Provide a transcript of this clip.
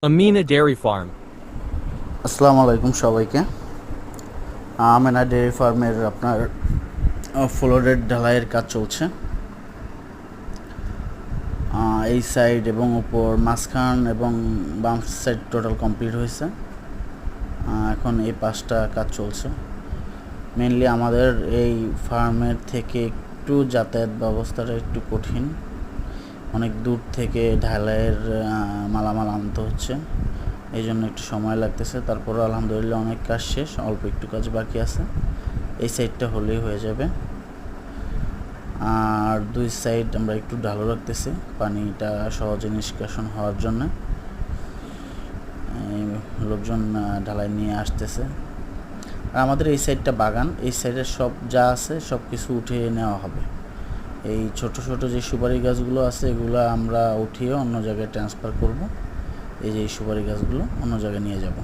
Amina Dairy Farm. আসসালামু আলাইকুম সবাইকে। আমেনা ডেয়ারি ফার্মের আপনার ফ্লোরের ঢালাইয়ের কাজ চলছে। এই সাইড এবং উপর মাঝখান এবং বাম সাইড টোটাল কমপ্লিট হয়েছে। এখন এই পাশটা কাজ চলছে। মেনলি আমাদের এই ফার্মের থেকে একটু যাতায়াত ব্যবস্থাটা একটু কঠিন, অনেক দূর থেকে ঢালাইয়ের মালামাল আনতে হচ্ছে, এই জন্য একটু সময় লাগতেছে। তারপরে আলহামদুলিল্লাহ অনেক কাজ শেষ, অল্প একটু কাজ বাকি আছে। এই সাইডটা হলেই হয়ে যাবে। আর দুই সাইড আমরা একটু ঢালু রাখতেছি পানিটা সহজে নিষ্কাশন হওয়ার জন্য। লোকজন ঢালাই নিয়ে আসতেছে। আর আমাদের এই সাইডটা বাগান, এই সাইডের সব যা আছে সব কিছু উঠিয়ে নেওয়া হবে। এই ছোট ছোট যে সুপারি গাছগুলো আছে এগুলো আমরা উঠিয়ে অন্য জায়গায় ট্রান্সফার করব। এই যে এই সুপারি গাছগুলো অন্য জায়গায় নিয়ে যাব।